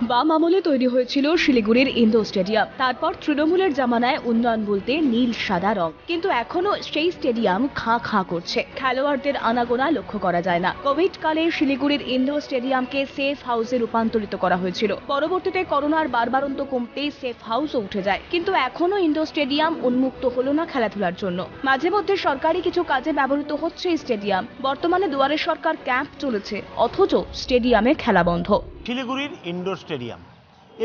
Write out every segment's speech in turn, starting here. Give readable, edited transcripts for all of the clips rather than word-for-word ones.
বাম আমলে তৈরি হয়েছিল শিলিগুড়ির ইন্দোর স্টেডিয়াম। তারপর তৃণমূলের জামানায় উন্নয়ন বলতে নীল সাদা রং, কিন্তু এখনো সেই স্টেডিয়াম খাঁ খাঁ করছে। খেলোয়াড়দের আনাগোনা লক্ষ্য করা যায় না। কোভিড কালে শিলিগুড়ির ইন্দোর স্টেডিয়ামকে সেফ হাউসে রূপান্তরিত করা হয়েছিল। পরবর্তীতে করোনার বারবারন্ত কমতেই সেফ হাউসও উঠে যায়, কিন্তু এখনো ইন্দোর স্টেডিয়াম উন্মুক্ত হলো না খেলাধুলার জন্য। মাঝে মধ্যে সরকারি কিছু কাজে ব্যবহৃত হচ্ছে এই স্টেডিয়াম। বর্তমানে দুয়ারে সরকার ক্যাম্প চলেছে, অথচ স্টেডিয়ামে খেলা বন্ধ। শিলিগুড়ির ইনডোর স্টেডিয়াম,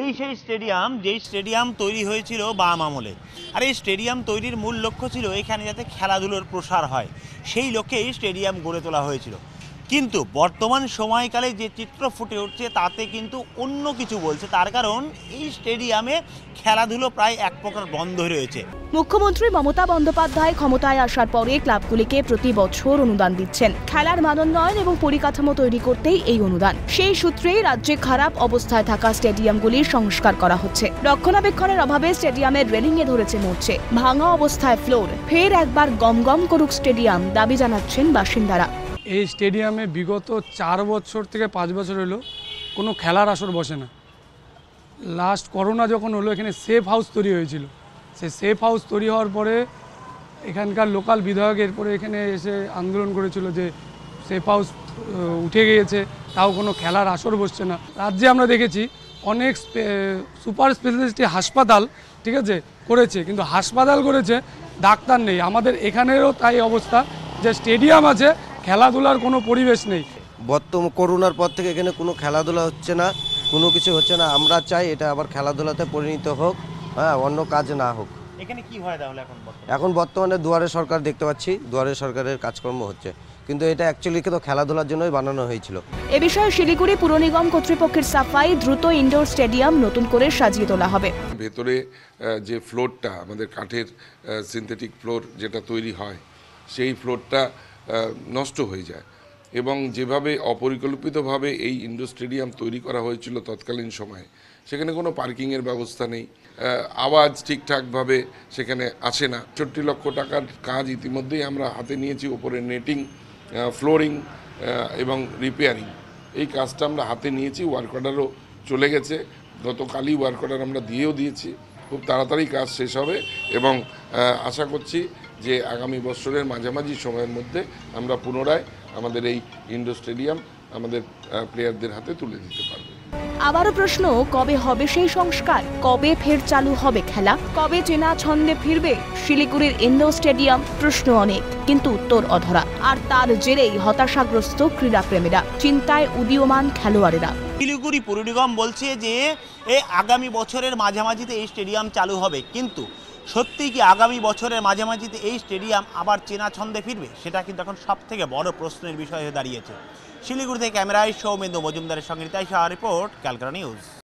এই সেই স্টেডিয়াম যেই স্টেডিয়াম তৈরি হয়েছিল বাম আমলে। আর এই স্টেডিয়াম তৈরির মূল লক্ষ্য ছিল এখানে যাতে খেলাধুলোর প্রসার হয়, সেই লক্ষ্যে এই স্টেডিয়াম গড়ে তোলা হয়েছিল। কিন্তু বর্তমান সময়কালে যে চিত্র ফুটে উঠছে তাতে কিন্তু অন্য কিছু বলছে। তার কারণ এই স্টেডিয়ামে খেলাধুলো প্রায় এক প্রকার বন্ধ রয়েছে। মুখ্যমন্ত্রী মমতা বন্দ্যোপাধ্যায় ক্ষমতায় আসার পরে ক্লাবগুলিকে প্রতি বছর অনুদান দিচ্ছেন খেলার মানোন্নয়ন এবং পরিকাঠামো তৈরি করতেই এই অনুদান। সেই সূত্রেই রাজ্যে খারাপ অবস্থায় থাকা স্টেডিয়ামগুলির সংস্কার করা হচ্ছে। রক্ষণাবেক্ষণের অভাবে স্টেডিয়ামের রেলিংয়ে ধরেছে মরছে, ভাঙা অবস্থায় ফ্লোর। ফের একবার গমগম করুক স্টেডিয়াম, দাবি জানাচ্ছেন বাসিন্দারা। এই স্টেডিয়ামে বিগত 4 বছর থেকে 5 বছর হলো কোনো খেলার আসর বসে না। লাস্ট করোনা যখন হলো এখানে সেফ হাউস তৈরি হয়েছিল। সেই সেফ হাউস তৈরি হওয়ার পরে এখানকার লোকাল বিধায়ক এরপরে এখানে এসে আন্দোলন করেছিল যে সেফ হাউস উঠে গিয়েছে, তাও কোনো খেলার আসর বসছে না। রাজ্যে আমরা দেখেছি অনেক সুপার স্পেশালিস্ট হাসপাতাল, ঠিক আছে, করেছে, কিন্তু হাসপাতাল করেছে, ডাক্তার নেই। আমাদের এখানেরও তাই অবস্থা, যে স্টেডিয়াম আছে, খেলাধুলার কোনো পরিবেশ নেই। বর্তমান করোনার পর থেকে এখানে কোনো খেলাধুলা হচ্ছে না, কোনো কিছু হচ্ছে না। আমরা চাই এটা আবার খেলাধুলাতে পরিণত হোক, হ্যাঁ, অন্য কাজ না হোক। এখানে কি হয় তাহলে এখন বর্তমানে দুয়ারে সরকার দেখতে পাচ্ছি, দুয়ারে সরকারের কাজকর্ম হচ্ছে, কিন্তু এটা অ্যাকচুয়ালি তো খেলাধুলার জন্যই বানানো হয়েছিল। এ বিষয়ে শিলিগুড়ি পুর নিগম কর্তৃপক্ষের সাফাই, দ্রুত ইনডোর স্টেডিয়াম নতুন করে সাজিয়ে তোলা হবে। ভেতরে যে ফ্লোরটা আমাদের কাঠের সিনথেটিক ফ্লোর যেটা তৈরি হয়, সেই ফ্লোরটা নষ্ট হয়ে যায়, এবং যেভাবে অপরিকল্পিতভাবে এই ইনডোর স্টেডিয়াম তৈরি করা হয়েছিল তৎকালীন সময়ে, সেখানে কোনো পার্কিংয়ের ব্যবস্থা নেই, আওয়াজ ঠিকঠাকভাবে সেখানে আসে না। ৬৪ লক্ষ টাকার কাজ ইতিমধ্যেই আমরা হাতে নিয়েছি, ওপরে নেটিং, ফ্লোরিং এবং রিপেয়ারিং, এই কাজটা আমরা হাতে নিয়েছি। ওয়ার্ক অর্ডারও চলে গেছে, গতকালই ওয়ার্ক অর্ডার আমরা দিয়েও দিয়েছি। খুব তাড়াতাড়ি কাজ শেষ হবে এবং আশা করছি যে আগামী বছরের মাঝামাঝি সময়ের মধ্যে আমরা পুনরায় আমাদের এই ইনডোর স্টেডিয়াম আমাদের প্লেয়ারদের হাতে তুলে দিতে পারব। আবারও প্রশ্ন, কবে হবে সেই সংস্কার? কবে ফের চালু হবে খেলা? কবে চেনা ছন্দে ফিরবে শিলিগুড়ির ইনডোর স্টেডিয়াম? প্রশ্ন অনেক, কিন্তু উত্তর অধরা। আর তার জেরেই হতাশাগ্রস্ত ক্রীড়াপ্রেমীরা, চিন্তায় উদীয়মান খেলোয়াড়েরা। শিলিগুড়ি পুর নিগম বলছে যে আগামী বছরের মাঝামাঝিতে এই স্টেডিয়াম চালু হবে, কিন্তু সত্যিই কি আগামী বছরের মাঝামাঝিতে এই স্টেডিয়াম আবার চেনা ছন্দে ফিরবে? সেটা কিন্তু এখন সবথেকে বড় প্রশ্নের বিষয় হয়ে দাঁড়িয়েছে। শিলিগুড়ি থেকে ক্যামেরায় সৌমেন্দু মজুমদারের সঙ্গে নিতাই সাহা রিপোর্ট, ক্যালকাটা নিউজ।